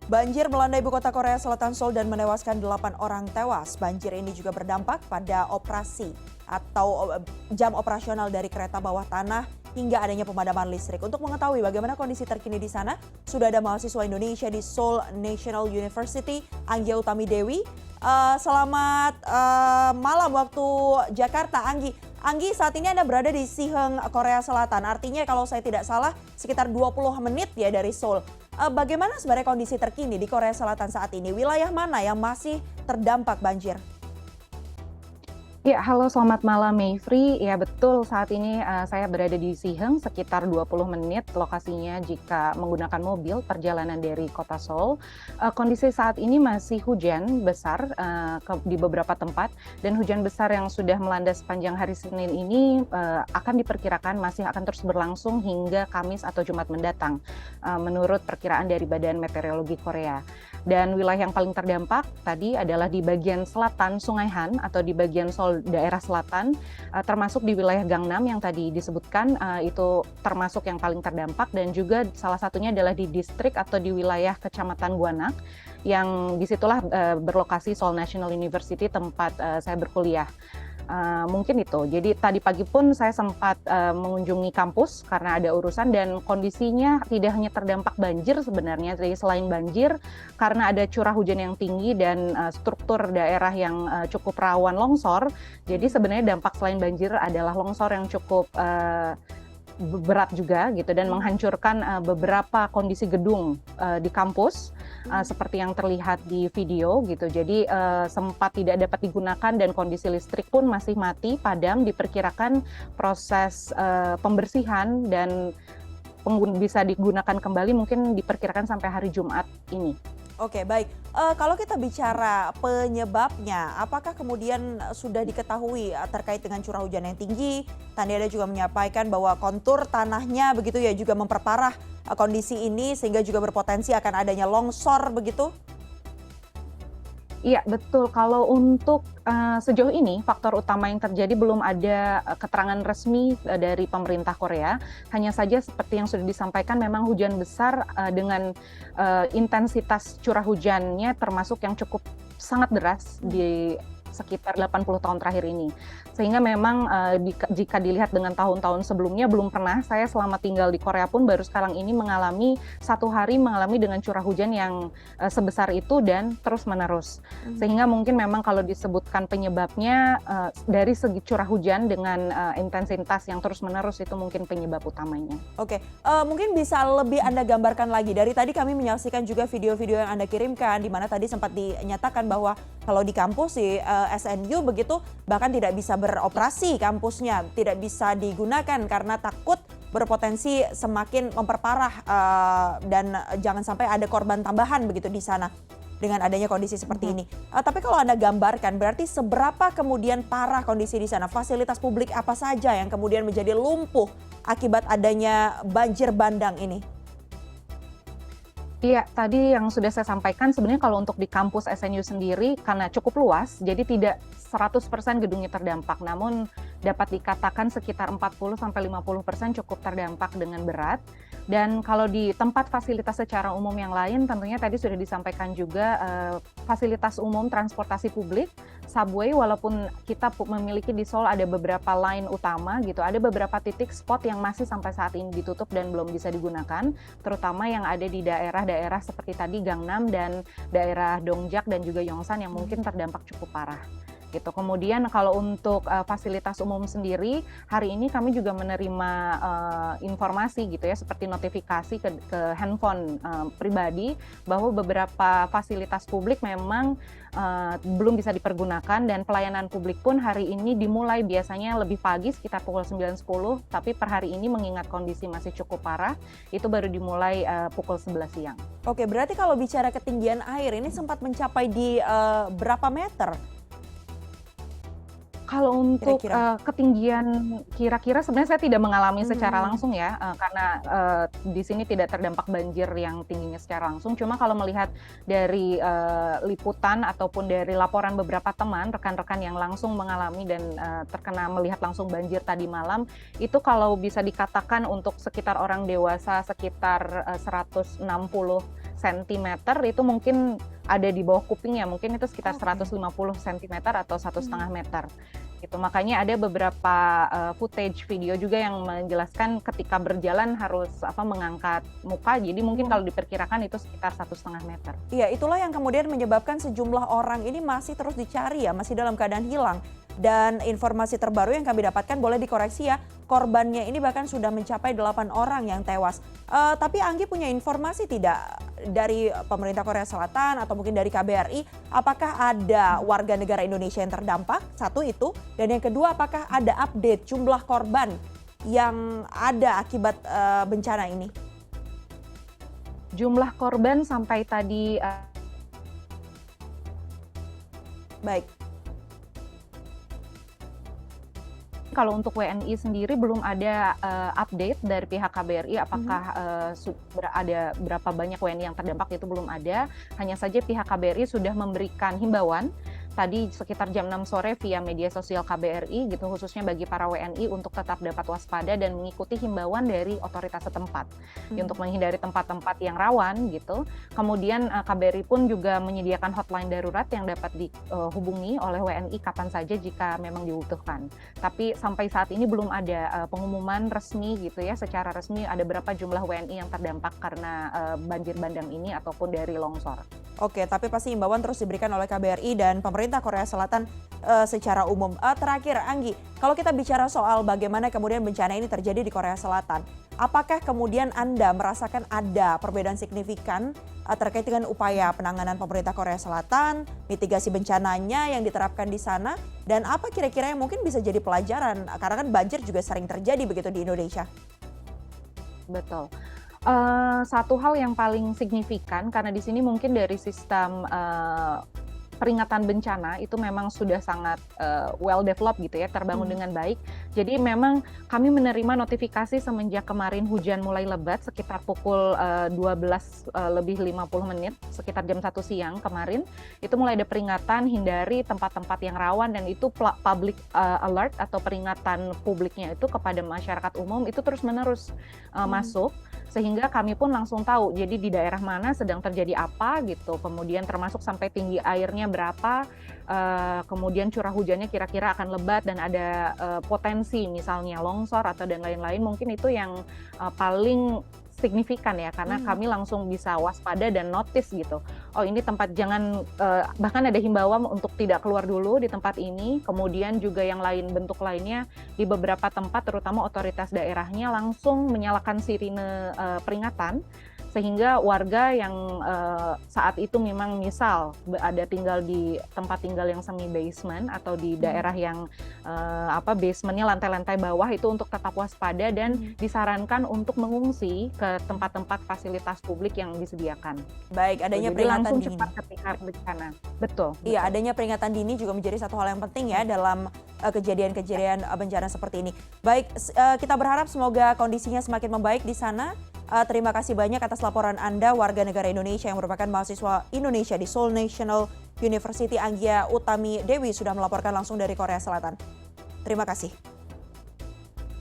Banjir melanda ibu kota Korea Selatan Seoul dan menewaskan 8 orang tewas. Banjir ini juga berdampak pada operasi atau jam operasional dari kereta bawah tanah hingga adanya pemadaman listrik. Untuk mengetahui bagaimana kondisi terkini di sana, sudah ada mahasiswa Indonesia di Seoul National University, Anggia Utami Dewi. Selamat malam waktu Jakarta, Anggi. Anggi, saat ini Anda berada di Siheung, Korea Selatan. Artinya kalau saya tidak salah sekitar 20 menit ya dari Seoul. Bagaimana sebenarnya kondisi terkini di Korea Selatan saat ini? Wilayah mana yang masih terdampak banjir? Ya, halo selamat malam Mayfrey. Ya betul, saat ini saya berada di Siheung sekitar 20 menit lokasinya jika menggunakan mobil perjalanan dari kota Seoul. Kondisi saat ini masih hujan besar di beberapa tempat dan hujan besar yang sudah melanda sepanjang hari Senin ini akan diperkirakan masih akan terus berlangsung hingga Kamis atau Jumat mendatang menurut perkiraan dari Badan Meteorologi Korea. Dan wilayah yang paling terdampak tadi adalah di bagian selatan Sungai Han atau di bagian Seoul daerah selatan, termasuk di wilayah Gangnam yang tadi disebutkan, itu termasuk yang paling terdampak, dan juga salah satunya adalah di distrik atau di wilayah Kecamatan Gwanak yang disitulah berlokasi Seoul National University tempat saya berkuliah. Mungkin itu. Jadi tadi pagi pun saya sempat mengunjungi kampus karena ada urusan, dan kondisinya tidak hanya terdampak banjir sebenarnya. Jadi selain banjir, karena ada curah hujan yang tinggi dan struktur daerah yang cukup rawan longsor. Jadi sebenarnya dampak selain banjir adalah longsor yang cukup berat juga gitu, dan menghancurkan beberapa kondisi gedung di kampus seperti yang terlihat di video gitu. Jadi sempat tidak dapat digunakan dan kondisi listrik pun masih mati padam. Diperkirakan proses pembersihan dan bisa digunakan kembali mungkin diperkirakan sampai hari Jumat ini. Oke, baik. Kalau kita bicara penyebabnya, apakah kemudian sudah diketahui terkait dengan curah hujan yang tinggi? Tadi Anda juga menyampaikan bahwa kontur tanahnya begitu ya juga memperparah kondisi ini sehingga juga berpotensi akan adanya longsor begitu? Iya betul, kalau untuk sejauh ini faktor utama yang terjadi belum ada keterangan resmi dari pemerintah Korea. Hanya saja seperti yang sudah disampaikan, memang hujan besar dengan intensitas curah hujannya termasuk yang cukup sangat deras di sekitar 80 tahun terakhir ini. Sehingga memang jika dilihat dengan tahun-tahun sebelumnya, belum pernah saya selama tinggal di Korea pun baru sekarang ini mengalami satu hari mengalami dengan curah hujan yang sebesar itu dan terus-menerus. Sehingga mungkin memang kalau disebutkan penyebabnya dari segi curah hujan dengan intensitas yang terus-menerus, itu mungkin penyebab utamanya. Oke, mungkin bisa lebih Anda gambarkan lagi. Dari tadi kami menyaksikan juga video-video yang Anda kirimkan, di mana tadi sempat dinyatakan bahwa kalau di kampus di SNU begitu bahkan tidak bisa beroperasi kampusnya, tidak bisa digunakan karena takut berpotensi semakin memperparah dan jangan sampai ada korban tambahan begitu di sana dengan adanya kondisi seperti ini. Tapi kalau Anda gambarkan, berarti seberapa kemudian parah kondisi di sana? Fasilitas publik apa saja yang kemudian menjadi lumpuh akibat adanya banjir bandang ini? Iya, tadi yang sudah saya sampaikan sebenarnya kalau untuk di kampus SNU sendiri karena cukup luas, jadi tidak 100% gedungnya terdampak, namun dapat dikatakan sekitar 40-50% cukup terdampak dengan berat. Dan kalau di tempat fasilitas secara umum yang lain, tentunya tadi sudah disampaikan juga fasilitas umum transportasi publik, subway, walaupun kita memiliki di Seoul ada beberapa line utama gitu, ada beberapa titik spot yang masih sampai saat ini ditutup dan belum bisa digunakan, terutama yang ada di daerah-daerah seperti tadi Gangnam dan daerah Dongjak dan juga Yongsan yang mungkin terdampak cukup parah. Gitu. Kemudian kalau untuk fasilitas umum sendiri, hari ini kami juga menerima informasi gitu ya, seperti notifikasi ke handphone pribadi bahwa beberapa fasilitas publik memang belum bisa dipergunakan, dan pelayanan publik pun hari ini dimulai biasanya lebih pagi sekitar pukul 9.10, tapi per hari ini mengingat kondisi masih cukup parah, itu baru dimulai pukul 11 siang. Oke, berarti kalau bicara ketinggian air ini sempat mencapai di berapa meter? Kalau untuk Kira-kira? ketinggian kira-kira sebenarnya saya tidak mengalami secara langsung ya, karena di sini tidak terdampak banjir yang tingginya secara langsung. Cuma kalau melihat dari liputan ataupun dari laporan beberapa teman, rekan-rekan yang langsung mengalami dan terkena melihat langsung banjir tadi malam, itu kalau bisa dikatakan untuk sekitar orang dewasa sekitar 160 sentimeter itu mungkin ada di bawah kupingnya, mungkin itu sekitar Oke. 150 sentimeter atau 1,5 meter. Gitu. Makanya ada beberapa footage video juga yang menjelaskan ketika berjalan harus mengangkat muka. Jadi mungkin kalau diperkirakan itu sekitar 1,5 meter. Iya, itulah yang kemudian menyebabkan sejumlah orang ini masih terus dicari ya, masih dalam keadaan hilang. Dan informasi terbaru yang kami dapatkan, boleh dikoreksi ya, korbannya ini bahkan sudah mencapai 8 orang yang tewas. Tapi Anggi punya informasi tidak dari pemerintah Korea Selatan atau mungkin dari KBRI, apakah ada warga negara Indonesia yang terdampak? Satu itu. Dan yang kedua, apakah ada update jumlah korban yang ada akibat bencana ini? Jumlah korban sampai tadi Baik. kalau untuk WNI sendiri belum ada update dari pihak KBRI apakah ada berapa banyak WNI yang terdampak, itu belum ada. Hanya saja pihak KBRI sudah memberikan himbauan tadi sekitar jam 6 sore via media sosial KBRI gitu, khususnya bagi para WNI untuk tetap dapat waspada dan mengikuti himbauan dari otoritas setempat untuk menghindari tempat-tempat yang rawan gitu. Kemudian KBRI pun juga menyediakan hotline darurat yang dapat dihubungi oleh WNI kapan saja jika memang dibutuhkan. Tapi sampai saat ini belum ada pengumuman resmi gitu ya, secara resmi ada berapa jumlah WNI yang terdampak karena banjir bandang ini ataupun dari longsor. Oke, tapi pasti imbauan terus diberikan oleh KBRI dan pemerintah Korea Selatan secara umum. Terakhir, Anggi, kalau kita bicara soal bagaimana kemudian bencana ini terjadi di Korea Selatan, apakah kemudian Anda merasakan ada perbedaan signifikan terkait dengan upaya penanganan pemerintah Korea Selatan, mitigasi bencananya yang diterapkan di sana, dan apa kira-kira yang mungkin bisa jadi pelajaran? Karena kan banjir juga sering terjadi begitu di Indonesia. Betul. Satu hal yang paling signifikan karena di sini mungkin dari sistem peringatan bencana itu memang sudah sangat well developed gitu ya, terbangun dengan baik. Jadi memang kami menerima notifikasi semenjak kemarin hujan mulai lebat sekitar pukul 12 lebih 50 menit, sekitar jam 1 siang kemarin, itu mulai ada peringatan hindari tempat-tempat yang rawan, dan itu public alert atau peringatan publiknya itu kepada masyarakat umum itu terus-menerus masuk. Sehingga kami pun langsung tahu, jadi di daerah mana sedang terjadi apa gitu, kemudian termasuk sampai tinggi airnya berapa, kemudian curah hujannya kira-kira akan lebat dan ada potensi misalnya longsor atau dan lain-lain, mungkin itu yang paling signifikan ya, karena kami langsung bisa waspada dan notice gitu. Oh ini tempat jangan, bahkan ada himbauan untuk tidak keluar dulu di tempat ini. Kemudian juga yang lain, bentuk lainnya di beberapa tempat terutama otoritas daerahnya langsung menyalakan sirine peringatan, sehingga warga yang saat itu memang misal ada tinggal di tempat tinggal yang semi basement atau di daerah yang basementnya lantai-lantai bawah, itu untuk tetap waspada dan disarankan untuk mengungsi ke tempat-tempat fasilitas publik yang disediakan. Baik, adanya Jadi peringatan langsung dini. cepat ketika bencana. Betul. Iya, adanya peringatan dini juga menjadi satu hal yang penting ya dalam kejadian-kejadian bencana seperti ini. Baik, kita berharap semoga kondisinya semakin membaik di sana. Terima kasih banyak atas laporan Anda, warga negara Indonesia yang merupakan mahasiswa Indonesia di Seoul National University, Anggia Utami Dewi, sudah melaporkan langsung dari Korea Selatan. Terima kasih.